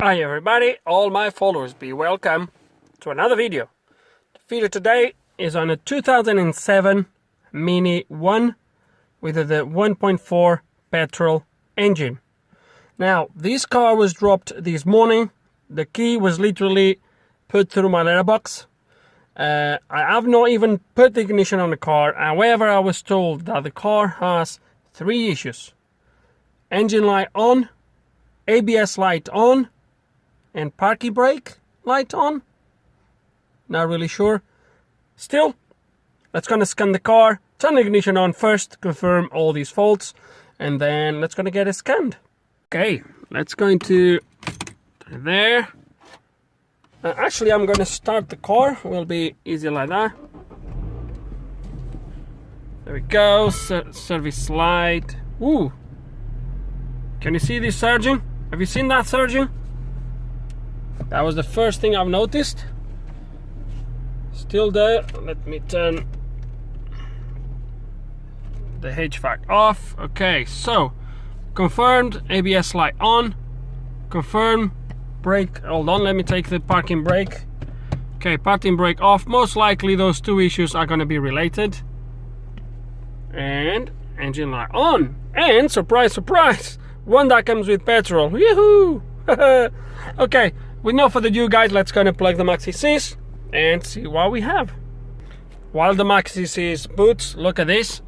Hi everybody, all my followers, be welcome to another video. The video today is on a 2007 Mini 1 with the 1.4 petrol engine. Now, this car was dropped this morning. The key was literally put through my letterbox. I have not even put the ignition on the car. However, I was told that the car has 3 issues. Engine light on, ABS light on, and parking brake light on. Not really sure. Still, let's gonna scan the car, turn the ignition on first, confirm all these faults, and then let's gonna get it scanned. Okay, let's go into there. Actually, I'm gonna start the car. Will be easier like that. There we go. Service light. Ooh. Can you see this surging? Have you seen that surging? That was the first thing I've noticed. Still there. Let me turn the HVAC off. Okay, so confirmed. ABS light on. Confirm. Brake. Hold on, let me take the parking brake. Okay, parking brake off. Most likely those 2 issues are going to be related. And engine light on. And surprise, surprise, one that comes with petrol. Yahoo! Okay, with no further ado, guys, let's go and plug the maxi Cs and see what we have. While the maxi Cs boots, look at this.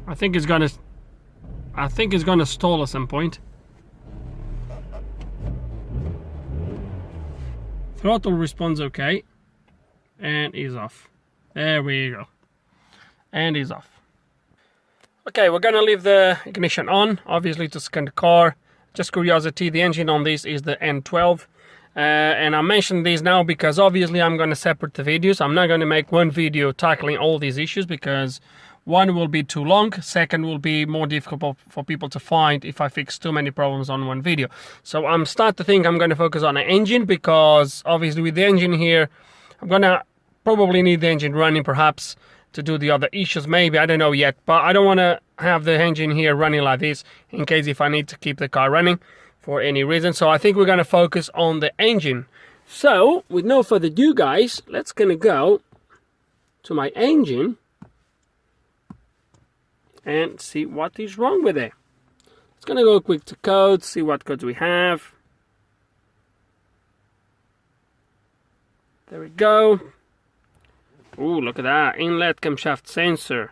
I think it's gonna stall at some point. Throttle responds okay, and is off. There we go, and is off. Okay, we're gonna leave the ignition on, obviously to scan the car. Just curiosity, the engine on this is the N12. And I mentioned this now because obviously I'm gonna separate the videos. I'm not gonna make one video tackling all these issues because one will be too long, second will be more difficult for people to find if I fix too many problems on one video. So I'm starting to think I'm going to focus on the engine because obviously with the engine here, I'm going to probably need the engine running perhaps to do the other issues, maybe, I don't know yet. But I don't want to have the engine here running like this in case if I need to keep the car running for any reason. So I think we're going to focus on the engine. So with no further ado, guys, let's gonna go to my engine and see what is wrong with it. It's gonna go quick to codes, see what codes we have. There we go. Ooh, look at that. Inlet camshaft sensor.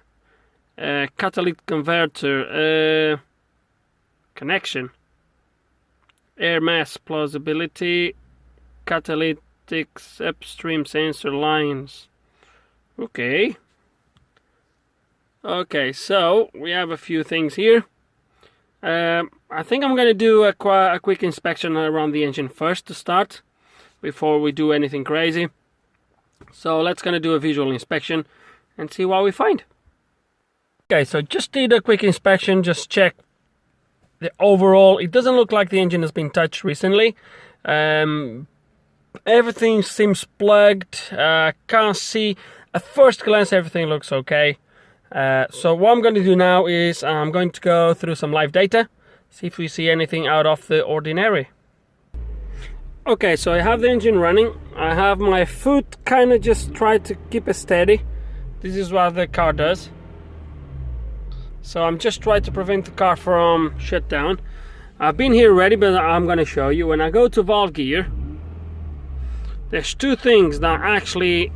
Catalytic converter. Connection. Air mass plausibility. Catalytic upstream sensor lines. Okay. Okay, so we have a few things here. I think I'm going to do a quick inspection around the engine first to start, before we do anything crazy. So let's going to do a visual inspection and see what we find. Okay, so just did a quick inspection, just check the overall. It doesn't look like the engine has been touched recently. Everything seems plugged. Can't see. At first glance, everything looks okay. So what I'm going to do now is I'm going to go through some live data, see if we see anything out of the ordinary. Okay, so I have the engine running. I have my foot kind of just try to keep it steady. This is what the car does. So I'm just trying to prevent the car from shut down. I've been here already, but I'm going to show you. When I go to valve gear, there's 2 things that actually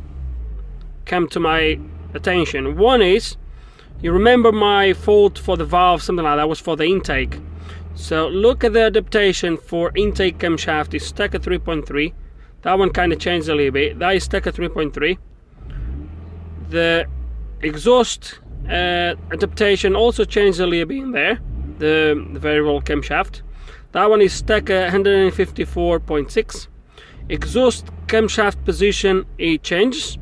come to my attention. One is, you remember my fault for the valve, something like that was for the intake. So look at the adaptation for intake camshaft is stuck at 3.3. That one kind of changed a little bit. That is stuck at 3.3. The exhaust adaptation also changed a little bit in there. The variable camshaft. That one is stuck at 154.6. Exhaust camshaft position, it changes.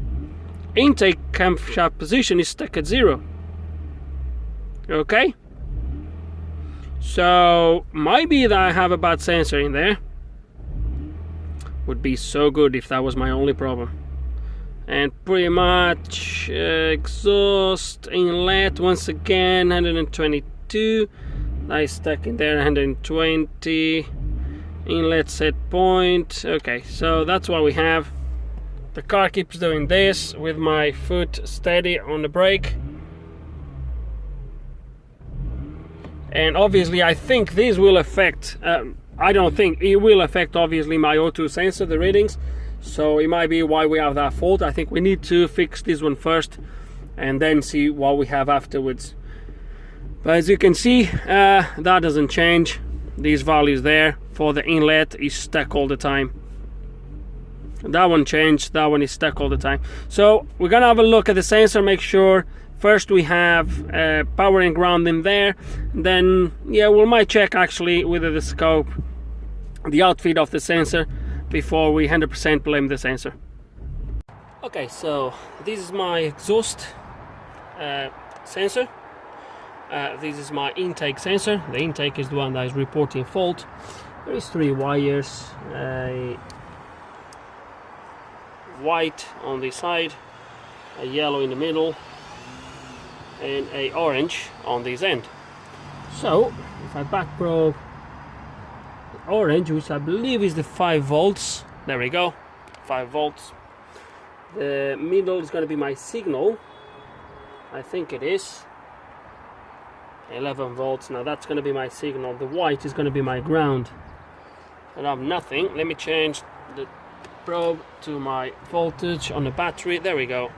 Intake camshaft position is stuck at 0. Okay, so might be that I have a bad sensor in there. Would be so good if that was my only problem. and pretty much exhaust inlet once again 122. That is stuck in there. 120. Inlet set point. Okay, so that's what we have. The car keeps doing this with my foot steady on the brake. And obviously I think this will affect, I don't think, it will affect obviously my O2 sensor, the readings. So it might be why we have that fault. I think we need to fix this one first and then see what we have afterwards. But as you can see, that doesn't change. These values there for the inlet is stuck all the time. That one changed, that one is stuck all the time. So we're gonna have a look at the sensor, make sure first we have power and ground in there. Then yeah, we might check actually with the scope the outfit of the sensor before we 100% blame the sensor. Okay, so this is my exhaust sensor. This is my intake sensor. The intake is the one that is reporting fault. There is 3 wires, a white on the side, a yellow in the middle, and a orange on this end. So if I back probe the orange, which I believe is the 5 volts, there we go, 5 volts. The middle is going to be my signal, I think it is 11 volts. Now that's going to be my signal. The white is going to be my ground, and I have nothing. Let me change the probe to my voltage on the battery. There we go,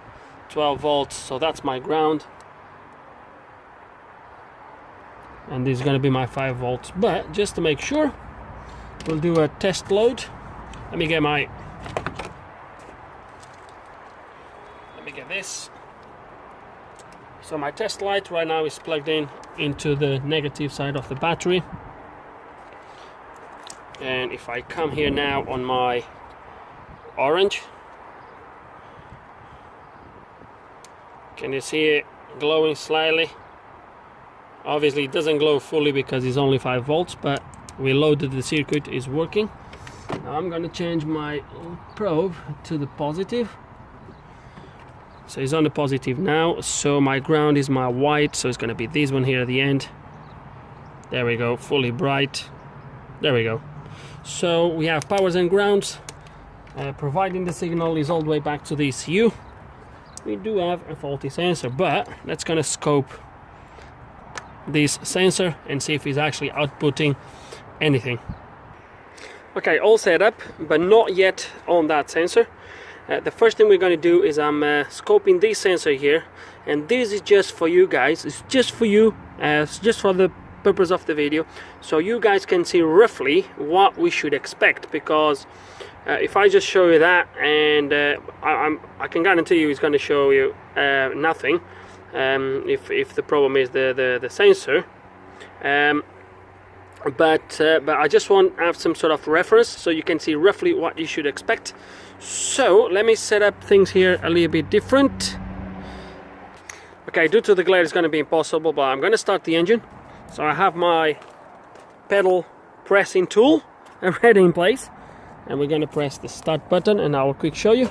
12 volts. So that's my ground, and this is going to be my 5 volts. But just to make sure, we'll do a test load. Let me get this. So my test light right now is plugged in into the negative side of the battery, and if I come here now on my orange, can you see it glowing slightly? Obviously it doesn't glow fully because it's only 5 volts, but we loaded the circuit, is working. Now I'm going to change my probe to the positive. So it's on the positive now, so my ground is my white, so it's going to be this one here at the end. There we go, fully bright. There we go. So we have powers and grounds, providing the signal is all the way back to the ECU. We do have a faulty sensor, but let's gonna scope this sensor and see if it's actually outputting anything. Okay, all set up, but not yet on that sensor. The first thing we're going to do is I'm scoping this sensor here, and this is just for you guys. It's just for you, it's just for the purpose of the video, so you guys can see roughly what we should expect. Because if I just show you that, and I can guarantee you it's going to show you nothing. If the problem is the sensor. But I just want to have some sort of reference so you can see roughly what you should expect. So let me set up things here a little bit different. Okay, due to the glare it's going to be impossible, but I'm going to start the engine. So I have my pedal pressing tool ready in place, and we're going to press the start button, and I will quick show you.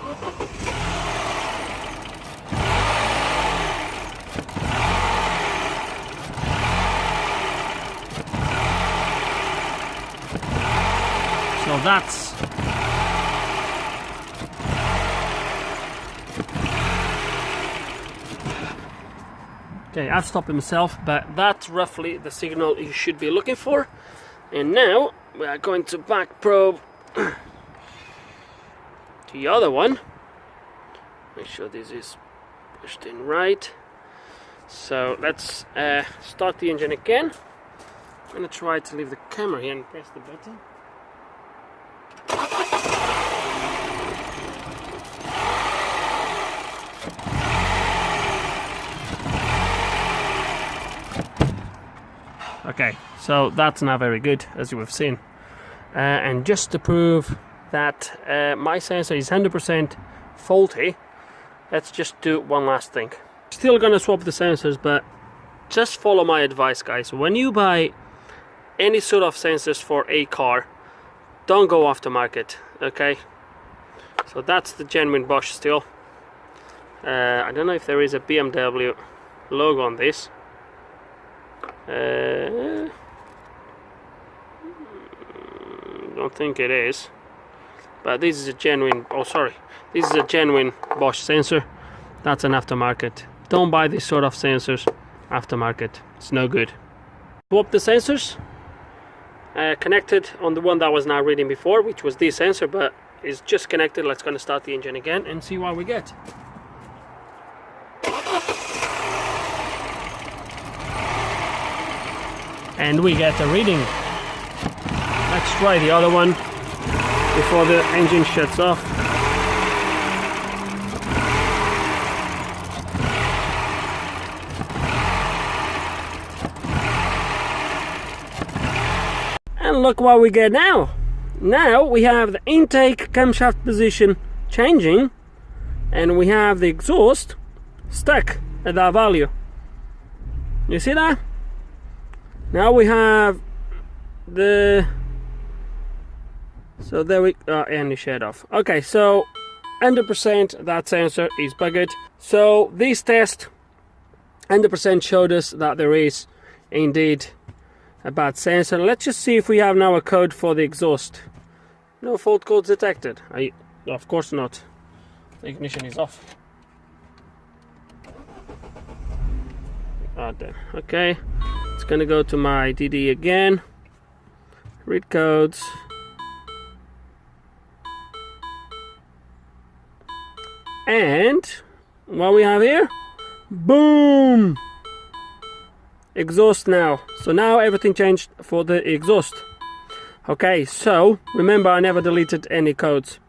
So that's okay, I've stopped myself, but that's roughly the signal you should be looking for. And now we are going to back probe the other one. Make sure this is pushed in right. So let's start the engine again. I'm going to try to leave the camera here and press the button. Okay, so that's not very good, as you have seen. And just to prove that my sensor is 100% faulty, let's just do one last thing. Still gonna swap the sensors, but just follow my advice, guys. When you buy any sort of sensors for a car, don't go aftermarket, okay? So that's the genuine Bosch still. I don't know if there is a BMW logo on this. Don't think it is, but this is a genuine, oh sorry, this is a genuine Bosch sensor. That's an aftermarket. Don't buy this sort of sensors aftermarket, it's no good. Swap the sensors, connected on the one that was now reading before, which was this sensor, but it's just connected. Let's gonna start the engine again and see what we get. And we get a reading. Let's try the other one before the engine shuts off. And look what we get now. Now we have the intake camshaft position changing, and we have the exhaust stuck at that value. You see that? Now we have the, so there we and you shut off. Okay, so 100% that sensor is bugged. So this test 100% showed us that there is indeed a bad sensor. Let's just see if we have now a code for the exhaust. No fault codes detected. Of course not. The ignition is off. Okay, it's gonna go to my DD again. Read codes. And what we have here? Boom! Exhaust now. So now everything changed for the exhaust. Okay, so remember I never deleted any codes.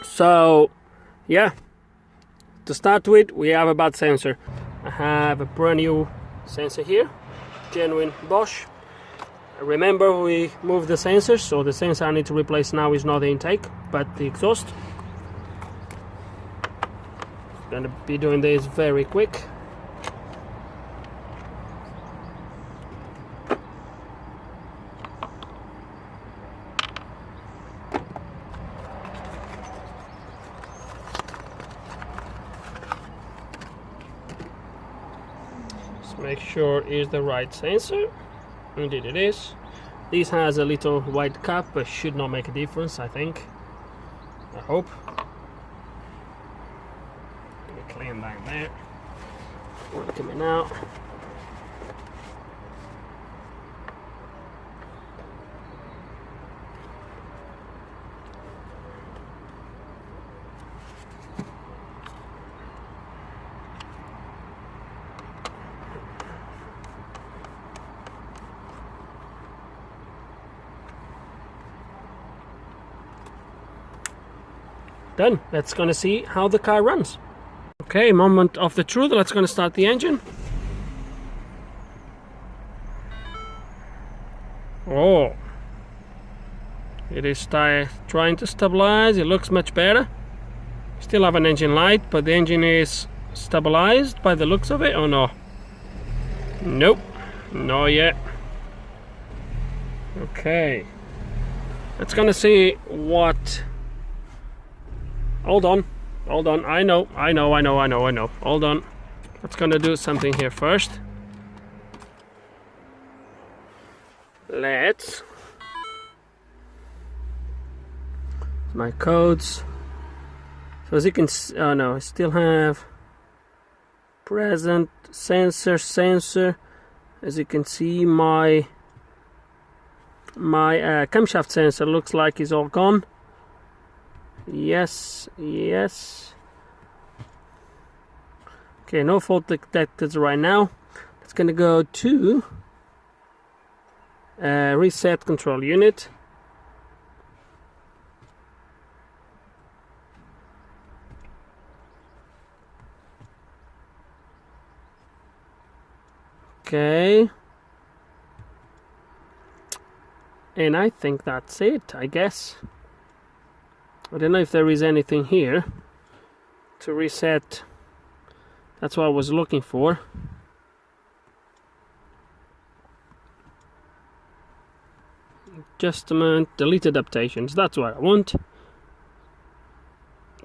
So yeah, to start with, we have a bad sensor. I have a brand new sensor here, genuine Bosch. Remember we moved the sensors, so the sensor I need to replace now is not the intake but the exhaust. Gonna be doing this very quick. Make sure it's the right sensor. Indeed it is. This has a little white cap, but should not make a difference, I think. I hope. Let me clean back there. Coming out. Done. Let's gonna see how the car runs. Okay, moment of the truth. Let's gonna start the engine. Oh, it is trying to stabilize. It looks much better. Still have an engine light, but the engine is stabilized by the looks of it. Oh no, nope, not yet. Okay, let's gonna see what. Hold on. I know. Hold on. Let's gonna do something here first. Let's. My codes. So as you can see, oh no, I still have present sensor. As you can see, my camshaft sensor looks like it's all gone. Yes. Okay, no fault detected right now. It's gonna go to reset control unit. Okay, and I think that's it, I guess. I don't know if there is anything here to reset. That's what I was looking for. Adjustment, delete adaptations, that's what I want.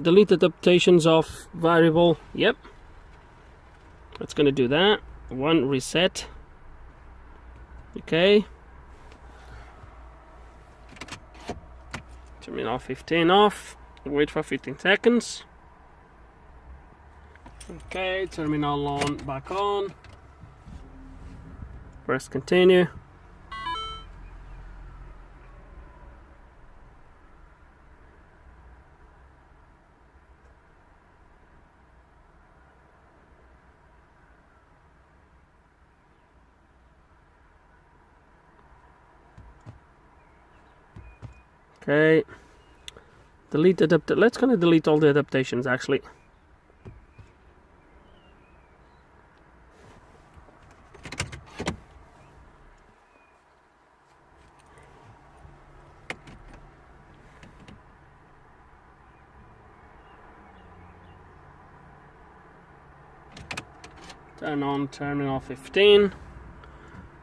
delete adaptations of variable. Yep, it's gonna do that. One reset. Okay, terminal 15 off, wait for 15 seconds. Okay, terminal on, back on, press continue. Okay, delete adapt. Let's gonna delete all the adaptations actually. Turn on terminal 15.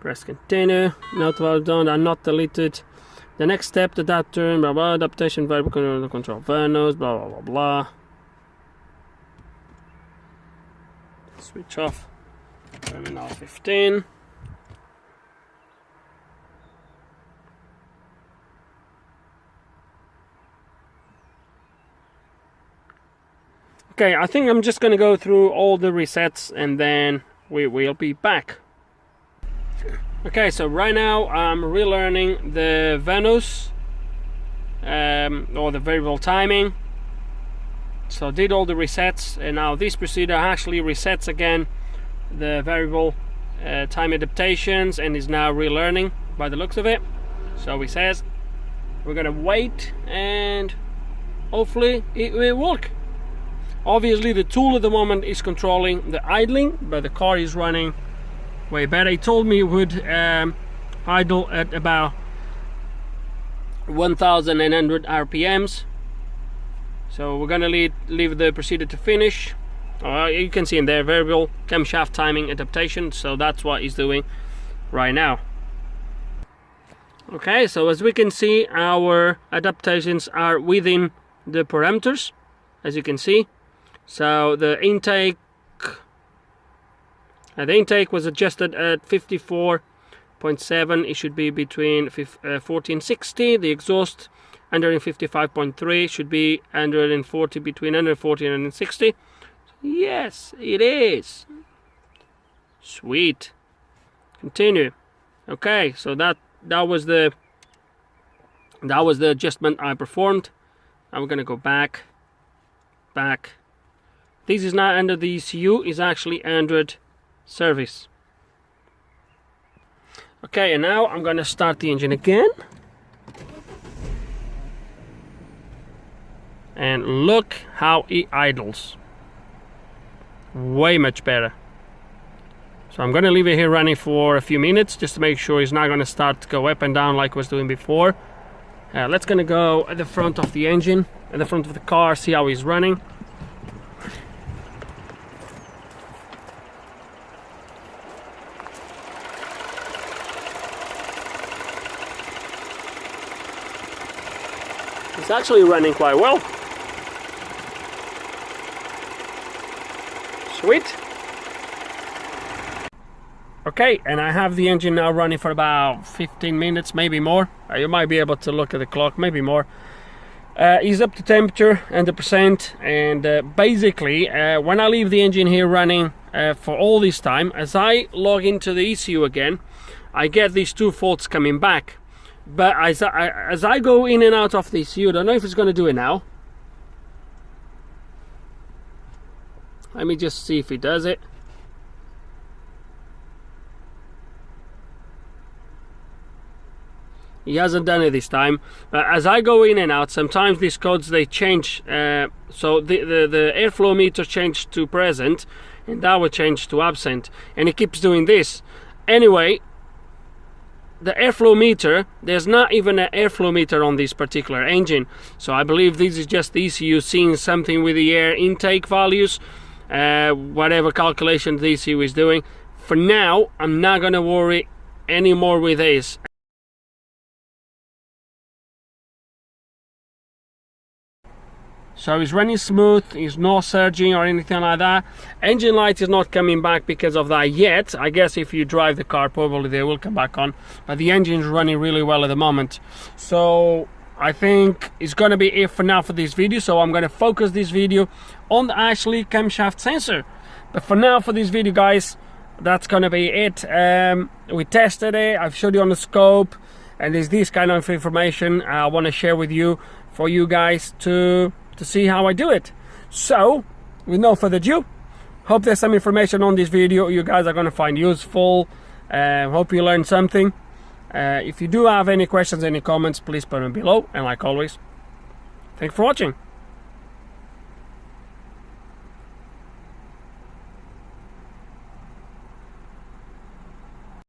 Press continue. Not well done. Are not deleted. The next step, the that term, blah blah, adaptation variable control values, blah blah blah blah. Switch off terminal 15. Okay, I think I'm just gonna go through all the resets and then we will be back. Okay, so right now I'm relearning the values or the variable timing. So did all the resets, and now this procedure actually resets again the variable time adaptations and is now relearning by the looks of it. So it says we're gonna wait and hopefully it will work. Obviously the tool at the moment is controlling the idling, but the car is running way better. He told me it would idle at about 1900 RPMs. So we're gonna leave the procedure to finish. You can see in there variable camshaft timing adaptation, so that's what he's doing right now. Okay, so as we can see, our adaptations are within the parameters, as you can see. So the intake was adjusted at 54.7. It should be between 1460. The exhaust 155.3 should be 140, between 140 and 160. Yes, it is. Sweet. Continue. Okay, so that was the adjustment I performed. Now we're gonna go back. This is not under the ECU, it's actually under service. Okay, and now I'm gonna start the engine again. And look how it idles. Way much better. So I'm gonna leave it here running for a few minutes just to make sure it's not gonna start to go up and down like it was doing before. Let's gonna go at the front of the engine, at the front of the car, see how it's running. It's actually running quite well. Sweet. Okay, and I have the engine now running for about 15 minutes, maybe more. You might be able to look at the clock, maybe more. He's up to temperature 100%, and basically when I leave the engine here running for all this time, as I log into the ECU again, I get these two faults coming back. But as I go in and out of the ECU, I don't know if it's going to do it now. Let me just see if it does it. He hasn't done it this time. As I go in and out, sometimes these codes they change. So the airflow meter changed to present, and that will change to absent, and it keeps doing this. Anyway, the airflow meter, there's not even an airflow meter on this particular engine, so I believe this is just the ECU seeing something with the air intake values, whatever calculation the ECU is doing. For now, I'm not gonna worry anymore with this. So it's running smooth, it's not surging or anything like that. Engine light is not coming back because of that yet. I guess if you drive the car, probably they will come back on. But the engine is running really well at the moment. So I think it's going to be it for now for this video. So I'm going to focus this video on the actually camshaft sensor. But for now, for this video, guys, that's going to be it. We tested it, I've showed you on the scope, and there's this kind of information I want to share with you for you guys to see how I do it. So with no further ado, hope there's some information on this video you guys are going to find useful. Hope you learned something. If you do have any questions, any comments, please put them below, and like always, thanks for watching.